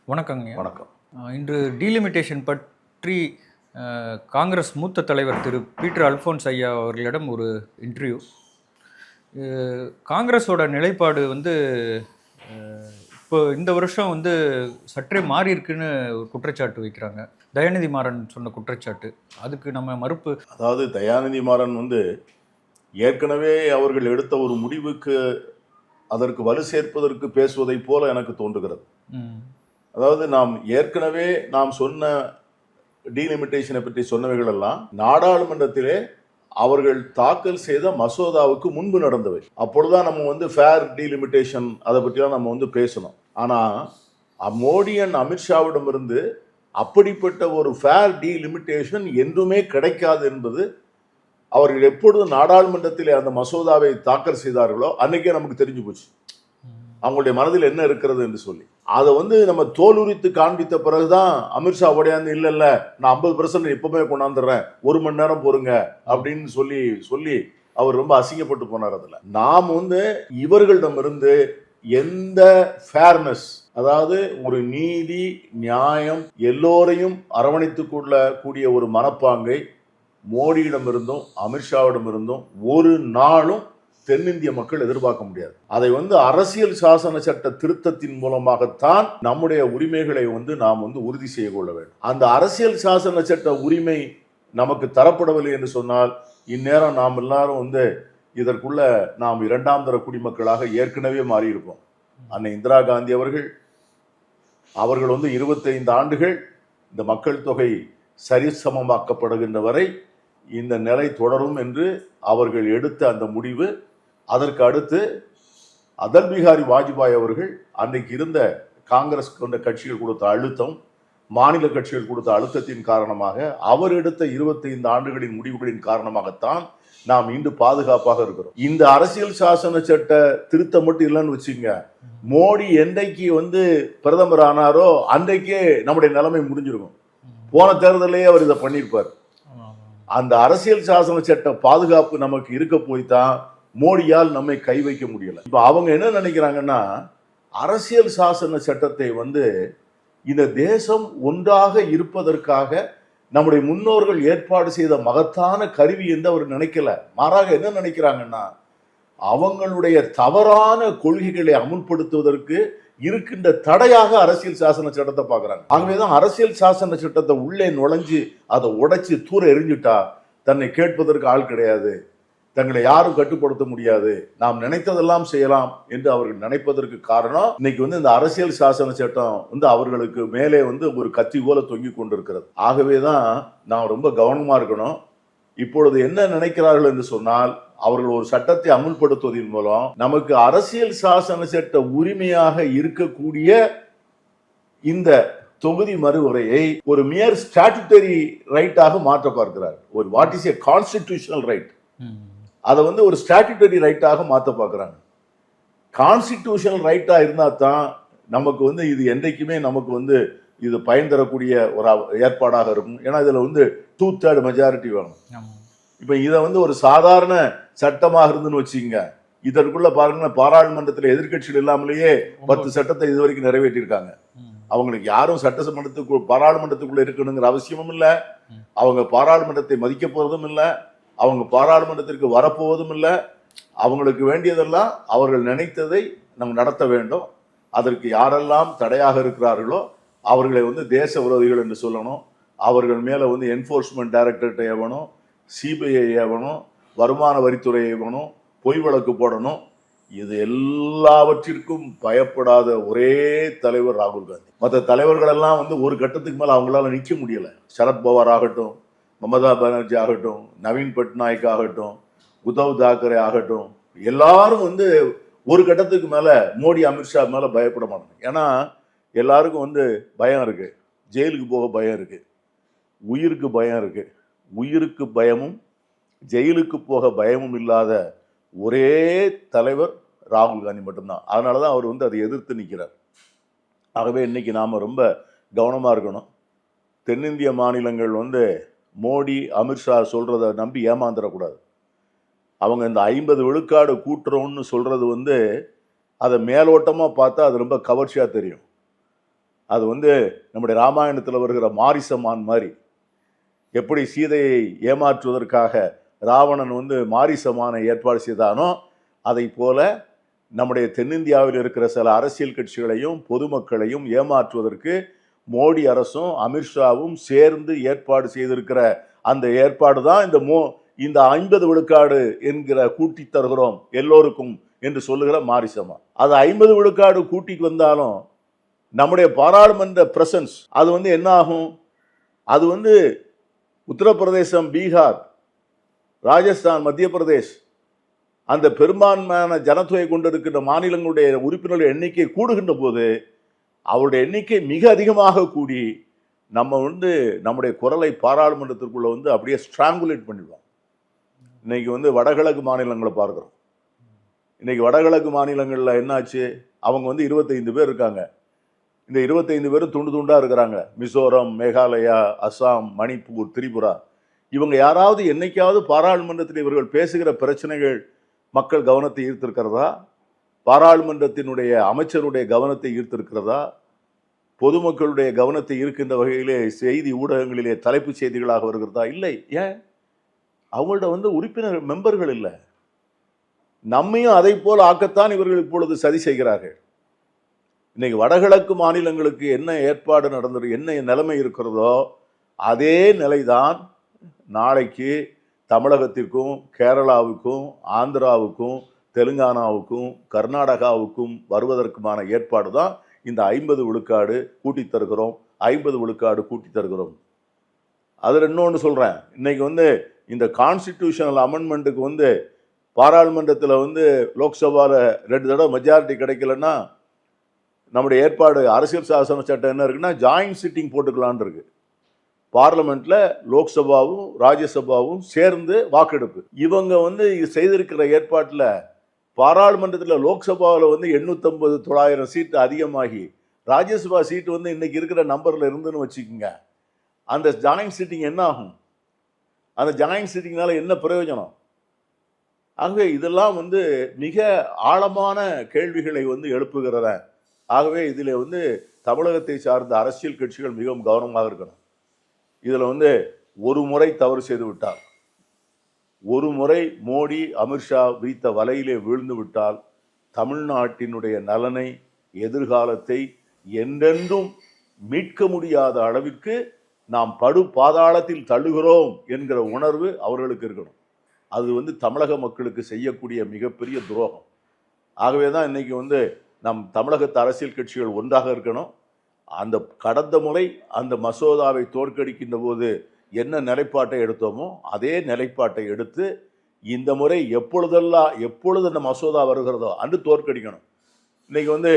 வணக்கங்க. வணக்கம். இன்று டீலிமிட்டேஷன் பற்றி காங்கிரஸ் மூத்த தலைவர் திரு பீட்டர் அல்ஃபோன்ஸ் ஐயா அவர்களிடம் ஒரு இன்டர்வியூ. காங்கிரஸோட நிலைப்பாடு வந்து இப்போ இந்த வருஷம் வந்து சற்றே மாறி இருக்குன்னு ஒரு குற்றச்சாட்டு வைக்கிறாங்க. தயாநிதி மாறன் சொன்ன குற்றச்சாட்டு, அதுக்கு நம்ம மறுப்பு. அதாவது தயாநிதி மாறன் ஏற்கனவே அவர்கள் எடுத்த ஒரு முடிவுக்கு அதற்கு வலு சேர்ப்பதற்கு பேசுவதை போல எனக்கு தோன்றுகிறது. அதாவது ஏற்கனவே நாம் சொன்ன டீலிமிட்டேஷனை பற்றி சொன்னவைகள் எல்லாம் நாடாளுமன்றத்திலே அவர்கள் தாக்கல் செய்த மசோதாவுக்கு முன்பு நடந்தவை. அப்பொழுதுதான் நம்ம ஃபேர் டீலிமிட்டேஷன் அதை பற்றிலாம் நம்ம பேசணும். ஆனா மோடி அண்ட் அமித்ஷாவிடமிருந்து அப்படிப்பட்ட ஒரு ஃபேர் டீலிமிட்டேஷன் என்றுமே கிடைக்காது என்பது அவர்கள் எப்பொழுது நாடாளுமன்றத்திலே அந்த மசோதாவை தாக்கல் செய்தார்களோ அன்னைக்கே நமக்கு தெரிஞ்சு போச்சு அவங்களுடைய மனதில் என்ன இருக்கிறது என்று சொல்லி. அதை நம்ம தோலுரித்து காண்பித்த பிறகுதான் அமித்ஷா உடையாந்து இல்ல நான் 50% எப்பவுமே கொண்டாந்துடுறேன், 1 மணி நேரம் பொறுங்க அப்படின்னு சொல்லி அவர் ரொம்ப அசிங்கப்பட்டு போனார். அதுல நாம் இவர்களிடமிருந்து எந்த ஃபேர்னஸ், அதாவது ஒரு நீதி நியாயம் எல்லோரையும் அரவணைத்துக் கொள்ள கூடிய ஒரு மனப்பாங்கை மோடியிடமிருந்தும் அமித்ஷாவிடமிருந்தும் ஒரு நாளும் தென்னிந்திய மக்கள் எதிர்பார்க்க முடியாது. அதை அரசியல் சாசன சட்ட திருத்தத்தின் மூலமாகத்தான் நம்முடைய உரிமைகளை நாம் உறுதி செய்ய கொள்ள வேண்டும். அந்த அரசியல் சாசன சட்ட உரிமை நமக்கு தரப்படவில்லை என்று சொன்னால் இந்நேரம் நாம் எல்லாரும் இதற்குள்ள நாம் 2ஆம் தர குடிமக்களாக ஏற்கனவே மாறி இருப்போம். அன்னை இந்திரா காந்தி அவர்கள் 25 ஆண்டுகள் இந்த மக்கள் தொகை சரிசமமாக்கப்படுகின்ற வரை இந்த நிலை தொடரும் என்று அவர்கள் எடுத்த அந்த முடிவு, அதற்கு அடுத்து அடல் பிஹாரி வாஜ்பாய் அவர்கள் அன்றைக்கு இருந்த காங்கிரஸ் கொண்ட கட்சிகள் கொடுத்த அழுத்தம், மாநில கட்சிகள் கொடுத்த அழுத்தத்தின் காரணமாக அவர் எடுத்த 25 ஆண்டுகளின் முடிவுகளின் காரணமாகத்தான் நாம் இன்று பாதுகாப்பாக இருக்கிறோம். இந்த அரசியல் சாசன சட்ட திருத்தம் மட்டும் இல்லைன்னு வச்சுங்க, மோடி என்றைக்கு பிரதமர் ஆனாரோ அன்றைக்கே நம்முடைய நிலைமை முடிஞ்சிருக்கும். போன தேர்தலையே அவர் இதை பண்ணியிருப்பார். அந்த அரசியல் சாசன சட்ட பாதுகாப்பு நமக்கு இருக்க போய்தான் மோடியால் நம்மை கை வைக்க முடியல. இப்ப அவங்க என்ன நினைக்கிறாங்கன்னா, அரசியல் சாசன சட்டத்தை இந்த தேசம் ஒன்றாக இருப்பதற்காக நம்முடைய முன்னோர்கள் ஏற்பாடு செய்த மகத்தான கருவி என்று அவர் நினைக்கல. மாறாக என்ன நினைக்கிறாங்கன்னா, அவங்களுடைய தவறான கொள்கைகளை அமுல்படுத்துவதற்கு இருக்கின்ற தடையாக அரசியல் சாசன சட்டத்தை பார்க்கறாங்க. ஆகவேதான் அரசியல் சாசன சட்டத்தை உள்ளே நுழைஞ்சு அதை உடைச்சு தூர எரிஞ்சுட்டா தன்னை கேட்பதற்கு ஆள் கிடையாது, தங்களை யாரும் கட்டுப்படுத்த முடியாது, நாம் நினைத்ததெல்லாம் செய்யலாம் என்று அவர்கள் நினைப்பதற்கு காரணம் இன்னைக்கு இந்த அரசியல் சாசன சட்டம் அவர்களுக்கு மேலே ஒரு கத்தி போல தொங்கி கொண்டிருக்கிறது. ஆகவேதான் நாம் ரொம்ப கவனமா இருக்கணும். இப்பொழுது என்ன நினைக்கிறார்கள் என்று சொன்னால், அவர்கள் ஒரு சட்டத்தை அமுல்படுத்துவதன் மூலம் நமக்கு அரசியல் சாசன சட்ட உரிமையாக இருக்கக்கூடிய இந்த தொகுதி மறுவரையை ஒரு மியர் ஸ்டாட்யூட்டரி ரைட்டாக மாற்ற பார்க்கிறார். ஒரு what is a constitutional right, அதை ஒரு ஸ்டாட்யூட்டரி ரைட்டாக மாற்ற பார்க்கிறாங்க. கான்ஸ்டிடியூஷனல் ரைட்டா இருந்தா தான் நமக்கு இது என்றைக்குமே நமக்கு இது பயன் தரக்கூடிய ஒரு ஏற்பாடாக இருக்கும். ஏன்னா இதுல 2/3 மெஜாரிட்டி வேணும். இப்ப இதை ஒரு சாதாரண சட்டமாக இருந்துன்னு வச்சுங்க, இதற்குள்ள பாருங்க பாராளுமன்றத்தில் எதிர்கட்சிகள் இல்லாமலேயே 10 சட்டத்தை இதுவரைக்கும் நிறைவேற்றிருக்காங்க. அவங்களுக்கு யாரும் சட்டமன்றத்துக்கு பாராளுமன்றத்துக்குள்ள இருக்கணுங்கிற அவசியமும் இல்லை, அவங்க பாராளுமன்றத்தை மதிக்க போறதும் இல்லை, அவங்க பாராளுமன்றத்திற்கு வரப்போவதும் இல்லை. அவங்களுக்கு வேண்டியதெல்லாம் அவர்கள் நினைத்ததை நம்ம நடத்த வேண்டும். அதற்கு யாரெல்லாம் தடையாக இருக்கிறார்களோ அவர்களை தேச விரோதிகள் என்று சொல்லணும். அவர்கள் மேல என்ஃபோர்ஸ்மெண்ட் டைரக்டரேட் ஏவணும், சிபிஐ ஏவணும், வருமான வரித்துறை ஏவணும், பொய் வழக்கு போடணும். இது எல்லாவற்றிற்கும் பயப்படாத ஒரே தலைவர் ராகுல் காந்தி. மற்ற தலைவர்கள் எல்லாம் ஒரு கட்டத்துக்கு மேல அவங்களால நிற்க முடியல. சரத்பவார் ஆகட்டும், மமதா பானர்ஜி ஆகட்டும், நவீன் பட்நாயக் ஆகட்டும், உத்தவ் தாக்கரே ஆகட்டும், எல்லாரும் ஒரு கட்டத்துக்கு மேல மோடி அமித்ஷா மேல பயப்பட மாட்டாங்க. ஏன்னா எல்லாருக்கும் பயம் இருக்கு, ஜெயிலுக்கு போக பயம் இருக்கு, உயிருக்கு பயம் இருக்கு. உயிருக்கு பயமும் ஜெயிலுக்கு போக பயமும் இல்லாத ஒரே தலைவர் ராகுல் காந்தி மட்டும்தான். அதனாலதான் அவர் அதை எதிர்த்து நிற்கிறார். ஆகவே இன்னைக்கு நாம ரொம்ப கவனமா இருக்கணும். தென்னிந்திய மாநிலங்கள் மோடி அமித்ஷா சொல்றதை நம்பி ஏமாந்துடக்கூடாது. அவங்க இந்த 50 விழுக்காடு கூட்டுறோம்னு சொல்றது அதை மேலோட்டமா பார்த்தா அது ரொம்ப கவர்ச்சியா தெரியும். அது வந்து நம்முடைய ராமாயணத்தில் வருகிற மாரிசமான் மாதிரி. எப்படி சீதையை ஏமாற்றுவதற்காக ராவணன் வந்து மாரிசமான ஏற்பாடு செய்தானோ, அதை போல நம்முடைய தென்னிந்தியாவில் இருக்கிற சில அரசியல் கட்சிகளையும் பொதுமக்களையும் ஏமாற்றுவதற்கு மோடி அரசும் அமித்ஷாவும் சேர்ந்து ஏற்பாடு செய்திருக்கிற அந்த ஏற்பாடு தான் இந்த 50 விழுக்காடு என்கிற கூட்டி தருகிறோம் எல்லோருக்கும் என்று சொல்லுகிற மாரிசமா. அது 50 விழுக்காடு கூட்டிக்கு வந்தாலும் நம்முடைய பாராளுமன்ற பிரசன்ஸ் அது வந்து என்ன ஆகும்? அது வந்து உத்தரப்பிரதேசம், பீகார், ராஜஸ்தான், மத்திய பிரதேஷ் அந்த பெரும்பான்மையான ஜனத்தொகை கொண்டிருக்கின்ற மாநிலங்களுடைய உறுப்பினர்கள் எண்ணிக்கை கூடுகின்ற போது அவருடைய எண்ணிக்கை மிக அதிகமாக கூடி நம்ம வந்து நம்முடைய குரலை பாராளுமன்றத்திற்குள்ள வந்து அப்படியே ஸ்ட்ராங்குலேட் பண்ணிடுவோம். இன்னைக்கு வந்து வடகிழக்கு மாநிலங்களை பார்க்குறோம். இன்னைக்கு வடகிழக்கு மாநிலங்களில் என்னாச்சு? அவங்க வந்து 25 பேர் இருக்காங்க. இந்த 25 பேரும் துண்டு துண்டாக இருக்கிறாங்க. மிசோரம், மேகாலயா, அசாம், மணிப்பூர், திரிபுரா. இவங்க யாராவது என்னைக்காவது பாராளுமன்றத்தில் இவர்கள் பேசுகிற பிரச்சனைகள் மக்கள் கவனத்தை ஈர்த்திருக்கிறதா? பாராளுமன்றத்தினுடைய அமைச்சருடைய கவனத்தை ஈர்த்திருக்கிறதா? பொதுமக்களுடைய கவனத்தை ஈர்க்கின்ற வகையிலே செய்தி ஊடகங்களிலே தலைப்புச் செய்திகளாக வருகிறதா? இல்லை. ஏன்? அவங்கள்ட்ட வந்து உறுப்பினர் மெம்பர்கள் இல்லை. நம்மையும் அதை போல் ஆக்கத்தான் இவர்கள் இப்பொழுது சதி செய்கிறார்கள். இன்னைக்கு வடகிழக்கு மாநிலங்களுக்கு என்ன ஏற்பாடு நடந்தது, என்ன நிலைமை இருக்கிறதோ அதே நிலைதான் நாளைக்கு தமிழகத்திற்கும், கேரளாவுக்கும், ஆந்திராவுக்கும், தெலுங்கானாவுக்கும், கர்நாடகாவுக்கும் வருவதற்குமான ஏற்பாடு தான் இந்த 50 விழுக்காடு கூட்டி தருகிறோம், 50 விழுக்காடு கூட்டி தருகிறோம். அதில் இன்னொன்று சொல்கிறேன். இன்னைக்கு வந்து இந்த கான்ஸ்டிடியூஷனல் அமெண்ட்மெண்ட்டுக்கு வந்து பாராளுமன்றத்தில் வந்து லோக்சபாவில் 2 தடவை மெஜாரிட்டி கிடைக்கலன்னா நம்முடைய ஏற்பாடு அரசியல் சாசன சட்டம் என்ன இருக்குன்னா ஜாயிண்ட் சிட்டிங் போட்டுக்கலான் இருக்கு. பார்லமெண்ட்ல லோக்சபாவும் ராஜ்யசபாவும் சேர்ந்து வாக்கெடுப்பு. இவங்க வந்து செய்திருக்கிற ஏற்பாட்டில் பாராளுமன்றத்தில் லோக்சபாவில் வந்து 850 900 சீட்டு அதிகமாகி ராஜ்யசபா சீட்டு வந்து இன்னைக்கு இருக்கிற நம்பர்ல இருந்துன்னு வச்சுக்கோங்க. அந்த ஜாயிண்ட் சிட்டிங் என்ன ஆகும்? அந்த ஜாயிண்ட் சிட்டிங்னால என்ன பிரயோஜனம்? ஆகவே இதெல்லாம் வந்து மிக ஆழமான கேள்விகளை வந்து எழுப்புகிறத. ஆகவே இதில் வந்து தமிழகத்தை சார்ந்த அரசியல் கட்சிகள் மிகவும் கவனமாக இருக்கணும். இதில் வந்து ஒரு முறை தவறு செய்து விட்டால், ஒரு முறை மோடி அமித்ஷா விரித்த வலையிலே விழுந்து விட்டால் தமிழ்நாட்டினுடைய நலனை, எதிர்காலத்தை என்றென்றும் மீட்க முடியாத அளவிற்கு நாம் படு பாதாளத்தில் தள்ளுகிறோம் என்கிற உணர்வு அவர்களுக்கு இருக்கணும். அது வந்து தமிழக மக்களுக்கு செய்யக்கூடிய மிகப்பெரிய துரோகம். ஆகவே தான் இன்னைக்கு வந்து நம் தமிழகத்து அரசியல் கட்சிகள் ஒன்றாக இருக்கணும். அந்த கடந்த முறை அந்த மசோதாவை தோற்கடிக்கின்ற போது என்ன நிலைப்பாட்டை எடுத்தோமோ அதே நிலைப்பாட்டை எடுத்து இந்த முறை எப்பொழுது அந்த மசோதா வருகிறதோ அன்று தோற்கடிக்கணும். இன்னைக்கு வந்து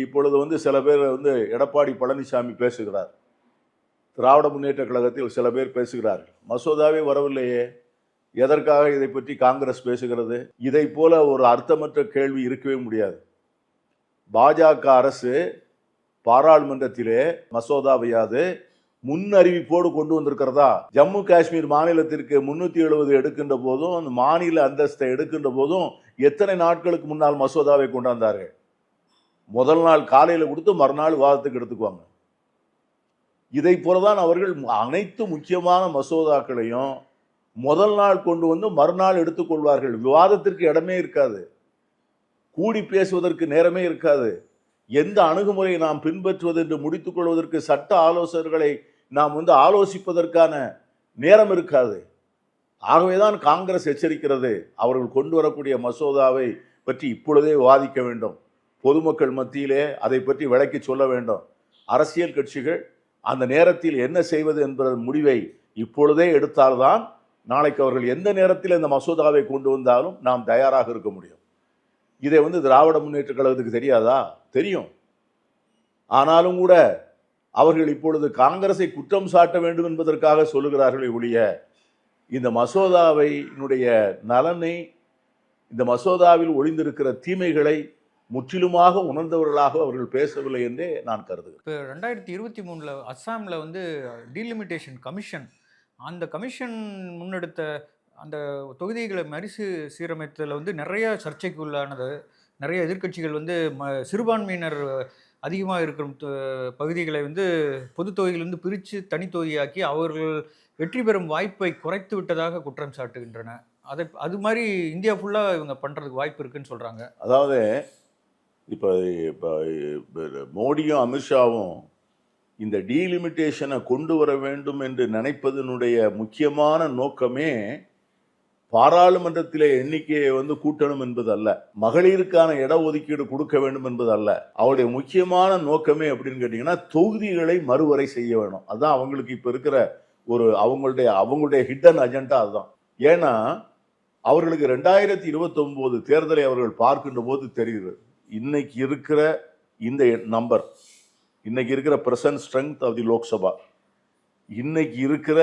இப்பொழுது வந்து சில பேர் வந்து எடப்பாடி பழனிசாமி பேசுகிறார், திராவிட முன்னேற்ற கழகத்தில் சில பேர் பேசுகிறார்கள். மசோதாவே வரவில்லையே, எதற்காக இதை பற்றி காங்கிரஸ் பேசுகிறது? இதை போல ஒரு அர்த்தமற்ற கேள்வி இருக்கவே முடியாது. பாஜக அரசு பாராளுமன்றத்திலே மசோதாவையாது முன் அறிவிப்போடு கொண்டு வந்திருக்கிறதா? ஜம்மு காஷ்மீர் மாநிலத்திற்கு 370 எடுக்கின்ற போதும், அந்த மாநில அந்தஸ்தை எடுக்கின்ற போதும் எத்தனை நாட்களுக்கு முன்னால் மசோதாவை கொண்டாந்தார்கள்? முதல் நாள் காலையில் கொடுத்து மறுநாள் விவாதத்துக்கு எடுத்துக்குவாங்க. இதை போலதான் அவர்கள் அனைத்து முக்கியமான மசோதாக்களையும் முதல் நாள் கொண்டு வந்து மறுநாள் எடுத்துக்கொள்வார்கள். விவாதத்திற்கு இடமே இருக்காது, கூடி பேசுவதற்கு நேரமே இருக்காது. எந்த அணுகுமுறையை நாம் பின்பற்றுவது என்று முடித்துக் கொள்வதற்கு சட்ட ஆலோசகர்களை நாம் வந்து ஆலோசிப்பதற்கான நேரம் இருக்காது. ஆகவேதான் காங்கிரஸ் எச்சரிக்கிறது, அவர்கள் கொண்டு வரக்கூடிய மசோதாவை பற்றி இப்பொழுதே விவாதிக்க வேண்டும், பொதுமக்கள் மத்தியிலே அதை பற்றி விளக்கி சொல்ல வேண்டும். அரசியல் கட்சிகள் அந்த நேரத்தில் என்ன செய்வது என்பத முடிவை இப்பொழுதே எடுத்தால்தான் நாளைக்கு அவர்கள் எந்த நேரத்தில் இந்த மசோதாவை கொண்டு வந்தாலும் நாம் தயாராக இருக்க முடியும். இதை வந்து திராவிட முன்னேற்ற கழகத்துக்கு தெரியாதா? தெரியும். ஆனாலும் கூட அவர்கள் இப்பொழுது காங்கிரஸை குற்றம் சாட்ட வேண்டும் என்பதற்காக சொல்லுகிறார்களே ஒழிய இந்த மசோதாவினுடைய நலனை, இந்த மசோதாவில் ஒளிந்திருக்கிற தீமைகளை முற்றிலுமாக உணர்ந்தவர்களாக அவர்கள் பேசவில்லை என்றே நான் கருதுகிறேன். இப்போ 2023 அஸ்ஸாமில் வந்து டீலிமிட்டேஷன் கமிஷன், அந்த கமிஷன் முன்னெடுத்த அந்த தொகுதிகளை சீரமைத்ததில் வந்து நிறைய சர்ச்சைக்கு உள்ளானது. நிறைய எதிர்க்கட்சிகள் வந்து சிறுபான்மையினர் அதிகமாக இருக்கிற பகுதிகளை வந்து பொது தொகுதியிலிருந்து பிரித்து தனி தொகுதியாக்கி அவர்கள் வெற்றி பெறும் வாய்ப்பை குறைத்து விட்டதாக குற்றம் சாட்டுகின்றன. அது மாதிரி இந்தியா ஃபுல்லாக இவங்க பண்ணுறதுக்கு வாய்ப்பு இருக்குன்னு சொல்கிறாங்க. அதாவது இப்போ இப்போ மோடியும் அமித்ஷாவும் இந்த டீலிமிட்டேஷனை கொண்டு வர வேண்டும் என்று நினைப்பதனுடைய முக்கியமான நோக்கமே பாராளுமன்றத்திலே எண்ணிக்கையை வந்து கூட்டணும் என்பது அல்ல, மகளிருக்கான இட ஒதுக்கீடு கொடுக்க வேண்டும் என்பது அல்ல. அவருடைய முக்கியமான நோக்கமே அப்படின்னு கேட்டீங்கன்னா தொகுதிகளை மறுவரை செய்ய வேணும். அதுதான் அவங்களுக்கு இப்ப இருக்கிற ஒரு அவங்களுடைய ஹிடன் அஜெண்டா அதுதான். ஏன்னா அவர்களுக்கு 2029 தேர்தலை அவர்கள் பார்க்கின்ற போது தெரிகிறது, இன்னைக்கு இருக்கிற இந்த நம்பர், இன்னைக்கு இருக்கிற present strength of the Lok Sabha, இன்னைக்கு இருக்கிற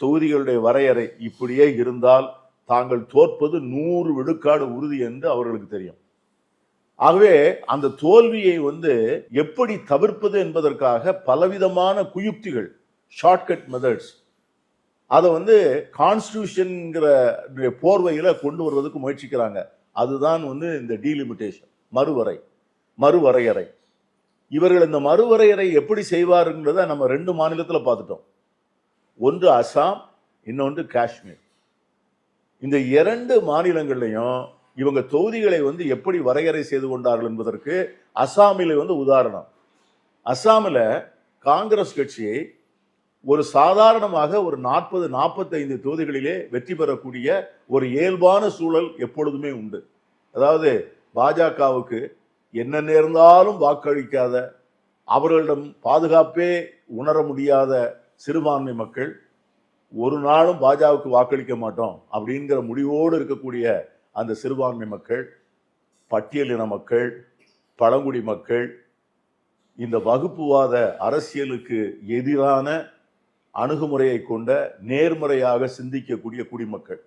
தொகுதிகளுடைய வரையறை இப்படியே இருந்தால் தாங்கள் தோற்பது 100 விழுக்காடு உறுதி என்று அவர்களுக்கு தெரியும். ஆகவே அந்த தோல்வியை வந்து எப்படி தவிர்ப்பது என்பதற்காக பலவிதமான குயுக்திகள், ஷார்ட்கட் மெத்தட்ஸ், அதை வந்து கான்ஸ்டிடியூஷன்ங்கிற போர்வையில கொண்டு வருவதற்கு முயற்சிக்கிறாங்க. அதுதான் வந்து இந்த டீலிமிட்டேஷன், மறுவரையறை. இவர்கள் இந்த மறுவரையறை எப்படி செய்வாருங்கிறத நம்ம 2 மாநிலத்துல பார்த்துட்டோம். ஒன்று அசாம், இன்னொன்று காஷ்மீர். இந்த 2 மாநிலங்கள்லையும் இவங்க தொகுதிகளை வந்து எப்படி வரையறை செய்து கொண்டார்கள் என்பதற்கு அசாமில் வந்து உதாரணம். அசாமில் காங்கிரஸ் கட்சி ஒரு சாதாரணமாக ஒரு 40-45 தொகுதிகளிலே வெற்றி பெறக்கூடிய ஒரு இயல்பான சூழல் எப்பொழுதுமே உண்டு. அதாவது பாஜகவுக்கு என்ன நேர்ந்தாலும் வாக்களிக்காத, அவர்களிடம் பாதுகாப்பே உணர முடியாத சிறுபான்மை மக்கள் ஒரு நாளும் பாஜகவுக்கு வாக்களிக்க மாட்டோம் அப்படிங்கிற முடிவோடு இருக்கக்கூடிய அந்த சிறுபான்மை மக்கள், பட்டியலின மக்கள், பழங்குடி மக்கள், இந்த வகுப்புவாத அரசியலுக்கு எதிரான அணுகுமுறையை கொண்ட நேர்மறையாக சிந்திக்கக்கூடிய குடிமக்கள்,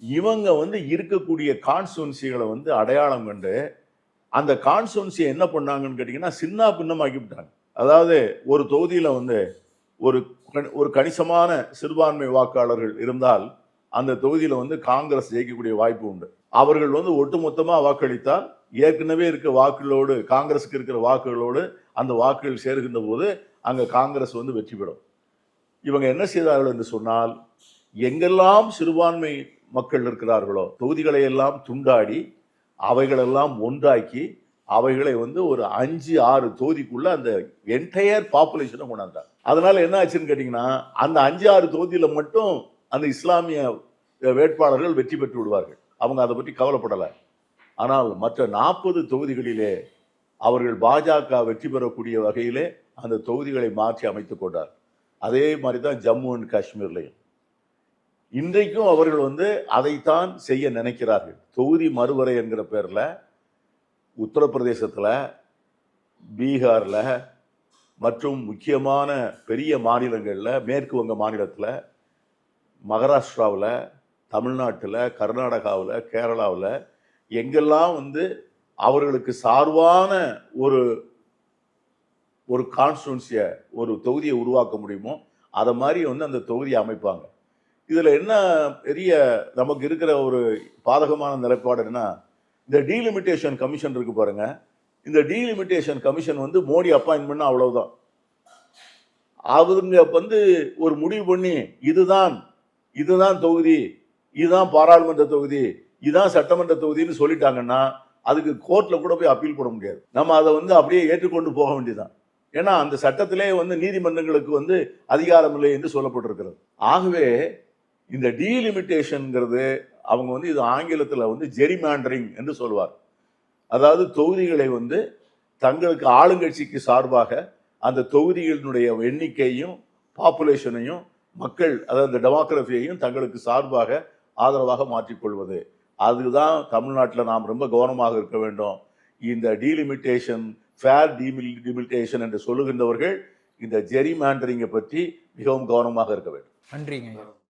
இவங்க வந்து இருக்கக்கூடிய கான்ஸ்டுவன்சிகளை வந்து அடையாளம் கண்டு அந்த கான்ஸ்டுவன்சியை என்ன பண்ணாங்கன்னு கேட்டீங்கன்னா சின்ன பின்னமாக்கி விட்டாங்க. அதாவது ஒரு தொகுதியில வந்து ஒரு கணிசமான சிறுபான்மை வாக்காளர்கள் இருந்தால் அந்த தொகுதியில வந்து காங்கிரஸ் ஜெயிக்கக்கூடிய வாய்ப்பு உண்டு. அவர்கள் வந்து ஒட்டுமொத்தமா வாக்களித்தால் ஏற்கனவே இருக்க வாக்குகளோடு, காங்கிரஸுக்கு இருக்கிற வாக்குகளோடு அந்த வாக்குகள் சேர்கின்ற போது அங்க காங்கிரஸ் வந்து வெற்றி பெறும். இவங்க என்ன செய்தார்கள் என்று சொன்னால், எங்கெல்லாம் சிறுபான்மை மக்கள் இருக்கிறார்களோ தொகுதிகளை எல்லாம் துண்டாடி அவைகளெல்லாம் ஒன்றாக்கி அவைகளை வந்து ஒரு 5-6 தொகுதிக்குள்ள அந்த என்டையர் பாப்புலேஷனை கொண்டாந்தாங்க. அதனால என்ன ஆச்சுன்னு கேட்டீங்கன்னா, அந்த 5-6 தொகுதியில மட்டும் அந்த இஸ்லாமிய வேட்பாளர்கள் வெற்றி பெற்று விடுவார்கள். அவங்க அதை பற்றி கவலைப்படலை. ஆனால் மற்ற 40 தொகுதிகளிலே அவர்கள் பாஜக வெற்றி பெறக்கூடிய வகையிலே அந்த தொகுதிகளை மாற்றி அமைத்துக் கொண்டார். அதே மாதிரி தான் ஜம்மு அண்ட் காஷ்மீர்லையும் இன்றைக்கும் அவர்கள் வந்து அதைத்தான் செய்ய நினைக்கிறார்கள். தொகுதி மறுவரை என்கிற பேர்ல உத்தரப்பிரதேசத்தில், பீகாரில் மற்றும் முக்கியமான பெரிய மாநிலங்களில், மேற்கு வங்க மாநிலத்தில், மகாராஷ்டிராவில், தமிழ்நாட்டில், கர்நாடகாவில், கேரளாவில் எங்கெல்லாம் வந்து அவர்களுக்கு சார்பான ஒரு கான்ஸ்டுவன்சியை, ஒரு தொகுதியை உருவாக்க முடியுமோ அதை மாதிரி வந்து அந்த தொகுதியை அமைப்பாங்க. இதில் என்ன பெரிய நமக்கு இருக்கிற ஒரு பாதகமான நிலைப்பாடு என்ன, இந்த டீலிமிட்டேஷன் கமிஷன் இருக்கு பாருங்க, இந்த டீலிமிட்டேஷன் கமிஷன் வந்து மோடி அப்பாயின்ட் பண்ண அவ்வளவுதான். அவங்க வந்து ஒரு முடிவு பண்ணி இதுதான் தொகுதி, இதுதான் பாராளுமன்ற தொகுதி, இதுதான் சட்டமன்ற தொகுதின்னு சொல்லிட்டாங்கன்னா அதுக்கு கோர்ட்ல கூட போய் அப்பீல் போட முடியாது. நம்ம அதை வந்து அப்படியே ஏற்றுக்கொண்டு போக வேண்டியதுதான். ஏன்னா அந்த சட்டத்திலே வந்து நீதிமன்றங்களுக்கு வந்து அதிகாரம் இல்லை என்று சொல்லப்பட்டிருக்கிறது. ஆகவே இந்த டீலிமிட்டேஷன்ங்கிறது அவங்க வந்து இது ஆங்கிலத்தில் வந்து ஜெரிமாண்டரிங் என்று சொல்வார். அதாவது தொகுதிகளை வந்து தங்களுக்கு ஆளுங்கட்சிக்கு சார்பாக அந்த தொகுதிகளினுடைய எண்ணிக்கையும் பாப்புலேஷனையும் மக்கள், அதாவது டெமோக்ரஸியையும் தங்களுக்கு சார்பாக ஆதரவாக மாற்றிக்கொள்வது. அதுதான் தமிழ்நாட்டில் நாம் ரொம்ப கவனமாக இருக்க வேண்டும். இந்த டீலிமிட்டேஷன், ஃபேர் டீலிமிட்டேஷன் என்று சொல்லுகின்றவர்கள் இந்த ஜெரிமாண்டரிங்கை பற்றி மிகவும் கவனமாக இருக்க வேண்டும். நன்றிங்க.